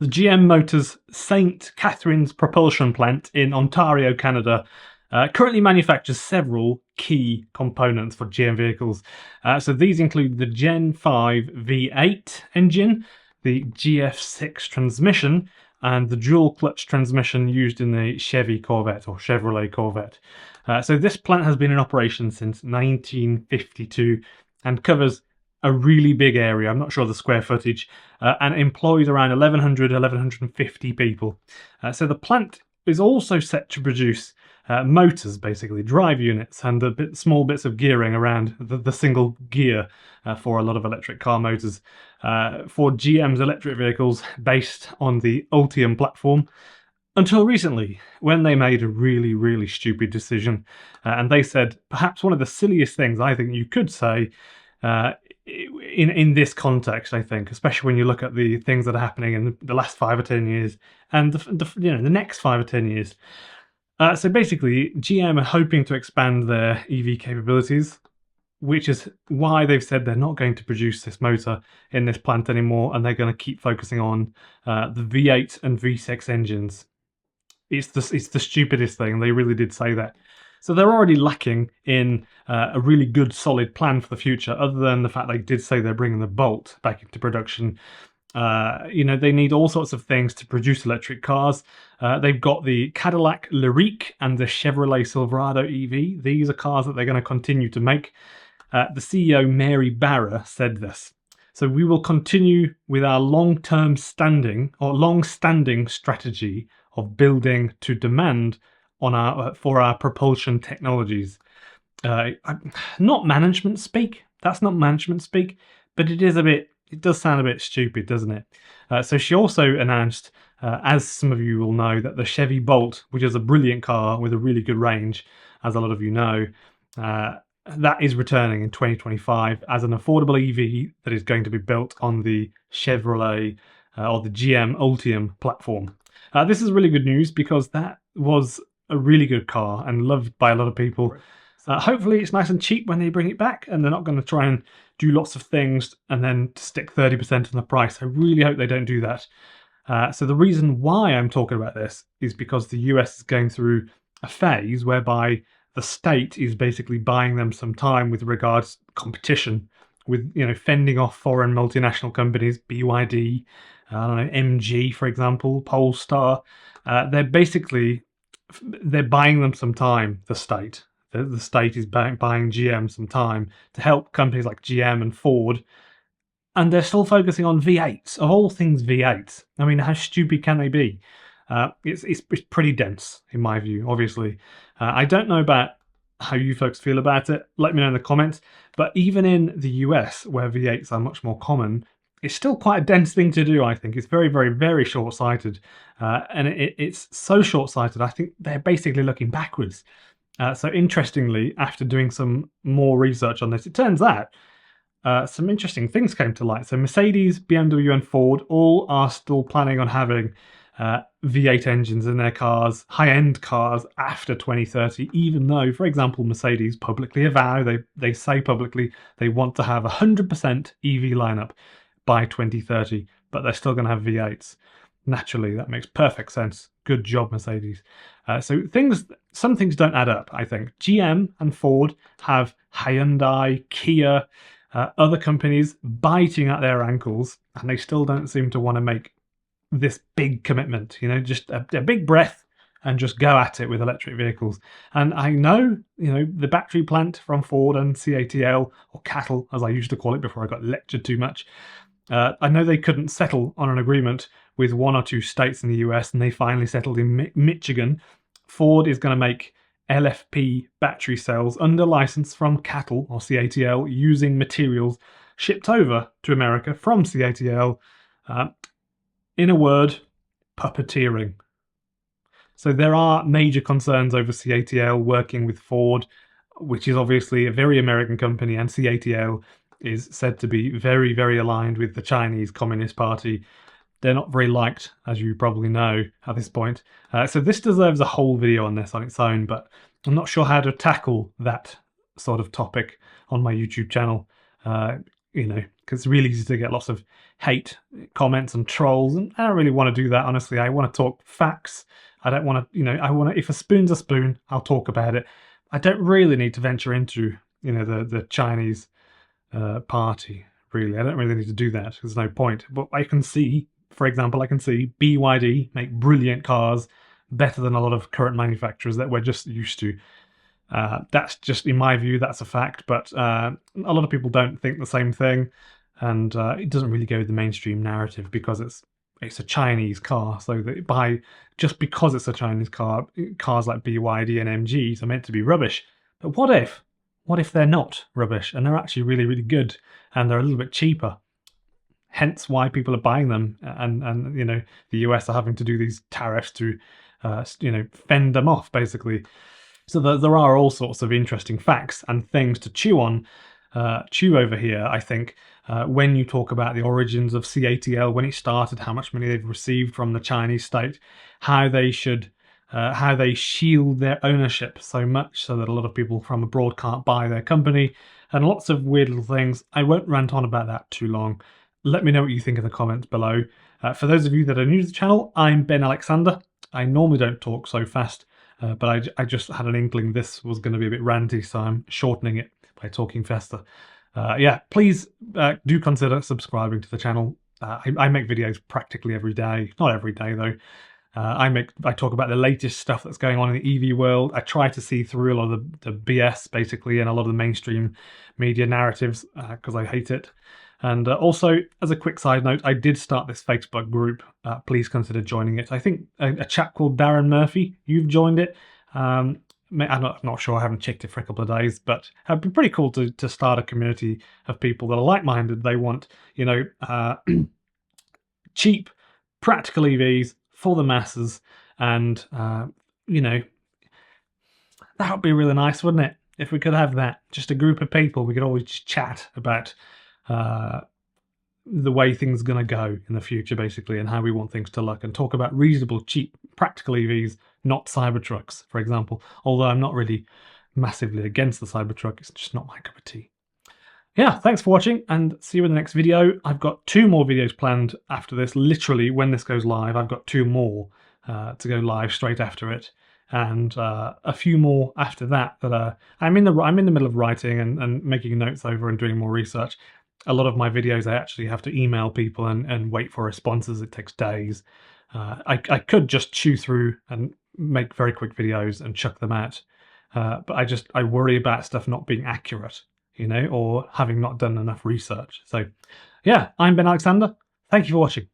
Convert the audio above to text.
The GM Motors St. Catherine's propulsion plant in Ontario, Canada, currently manufactures several key components for GM vehicles. So these include the Gen 5 V8 engine, the GF6 transmission, and the dual clutch transmission used in the Chevy Corvette or Chevrolet Corvette. So this plant has been in operation since 1952 and covers a really big area. I'm not sure the square footage, and employs around 1,100, 1,150 people. So the plant is also set to produce motors, basically drive units, and small bits of gearing around the single gear for a lot of electric car motors for GM's electric vehicles based on the Ultium platform. Until recently, when they made a really stupid decision, and they said perhaps one of the silliest things I think you could say in this context, I think, especially when you look at the things that are happening in the last 5 or 10 years and the next 5 or 10 years. So basically, GM are hoping to expand their EV capabilities, which is why they've said they're not going to produce this motor in this plant anymore, and they're going to keep focusing on the V8 and V6 engines. It's the stupidest thing. They really did say that. So they're already lacking in a really good, solid plan for the future, other than the fact they did say they're bringing the Bolt back into production. They need all sorts of things to produce electric cars. They've got the Cadillac Lyriq and the Chevrolet Silverado EV. These are cars that they're going to continue to make. The CEO, Mary Barra, said this. So we will continue with our long-standing strategy of building to demand on for our propulsion technologies. Not management speak. That's not management speak, but it does sound a bit stupid, doesn't it? So she also announced, as some of you will know, that the Chevy Bolt, which is a brilliant car with a really good range, as a lot of you know, that is returning in 2025 as an affordable EV that is going to be built on the Chevrolet or the GM Ultium platform. This is really good news because that was a really good car and loved by a lot of people. Hopefully it's nice and cheap when they bring it back, and they're not going to try and do lots of things and then stick 30% on the price. I really hope they don't do that. So the reason why I'm talking about this is because the US is going through a phase whereby the state is basically buying them some time with regards to competition, with fending off foreign multinational companies, BYD, MG, for example, Polestar. They're buying them some time, the state. The state is buying GM some time to help companies like GM and Ford, and they're still focusing on V8s, of all things V8s. I mean, how stupid can they be? It's pretty dense, in my view, obviously. I don't know about how you folks feel about it. Let me know in the comments. But even in the US, where V8s are much more common, it's still quite a dense thing to do, I think. It's very short-sighted. And it's so short-sighted, I think they're basically looking backwards. So interestingly, after doing some more research on this, it turns out some interesting things came to light. So Mercedes, BMW and Ford all are still planning on having V8 engines in their cars, high-end cars, after 2030, even though, for example, Mercedes publicly avow, they say publicly, they want to have 100% EV lineup by 2030, but they're still going to have V8s. Naturally, that makes perfect sense. Good job, Mercedes. So some things don't add up, I think. GM and Ford have Hyundai, Kia, other companies biting at their ankles, and they still don't seem to want to make this big commitment, just a big breath and just go at it with electric vehicles. And I know, the battery plant from Ford and CATL, or Cattle, as I used to call it before I got lectured too much, I know they couldn't settle on an agreement with 1 or 2 states in the US, and they finally settled in Michigan. Ford is going to make LFP battery cells under license from Cattle or CATL using materials shipped over to America from CATL. In a word, puppeteering. So there are major concerns over CATL working with Ford, which is obviously a very American company, and CATL is said to be very aligned with the Chinese Communist Party. They're not very liked, as you probably know at this point. So this deserves a whole video on this on its own, but I'm not sure how to tackle that sort of topic on my YouTube channel. you know, because it's really easy to get lots of hate comments and trolls, and I don't really want to do that, honestly. I want to talk facts. I don't want to, you know, I want to, if a spoon's a spoon, I'll talk about it. I don't really need to venture into, you know, the Chinese party, really. I don't really need to do that. There's no point. But I can see, for example, I can see BYD make brilliant cars, better than a lot of current manufacturers that we're just used to. That's just, in my view, that's a fact, but a lot of people don't think the same thing, and it doesn't really go with the mainstream narrative because it's a Chinese car. So that just because it's a Chinese car, cars like BYD and MGs are meant to be rubbish. But what if they're not rubbish and they're actually really, really good and they're a little bit cheaper? Hence why people are buying them, and you know, the US are having to do these tariffs to you know, fend them off, basically. So there are all sorts of interesting facts and things to chew on, chew over here, I think, when you talk about the origins of CATL, when it started, how much money they've received from the Chinese state, how they shield their ownership so much so that a lot of people from abroad can't buy their company, and lots of weird little things. I won't rant on about that too long. Let me know what you think in the comments below. For those of you that are new to the channel, I'm Ben Alexander. I normally don't talk so fast, but I just had an inkling this was going to be a bit ranty, so I'm shortening it by talking faster. Yeah, please do consider subscribing to the channel. I make videos practically every day. Not every day, though. I talk about the latest stuff that's going on in the EV world. I try to see through a lot of the BS, basically, and a lot of the mainstream media narratives, because I hate it. And also, as a quick side note, I did start this Facebook group. Please consider joining it. I think a chap called Darren Murphy, you've joined it. I'm not sure, I haven't checked it for a couple of days, but it'd be pretty cool to start a community of people that are like-minded. They want, you know, cheap, practical EVs for the masses, and, you know, that would be really nice, wouldn't it? If we could have that, just a group of people, we could always just chat about the way things are going to go in the future, basically, and how we want things to look, and talk about reasonable, cheap, practical EVs, not Cybertrucks, for example. Although I'm not really massively against the Cybertruck, it's just not my cup of tea. Yeah, thanks for watching, and see you in the next video. I've got 2 more videos planned after this. Literally, when this goes live, I've got 2 more to go live straight after it, and a few more after that I'm in the middle of writing and making notes over and doing more research. A lot of my videos I actually have to email people and wait for responses. It takes days. I could just chew through and make very quick videos and chuck them out, but I worry about stuff not being accurate, you know, or having not done enough research. So yeah, I'm Ben Alexander. Thank you for watching.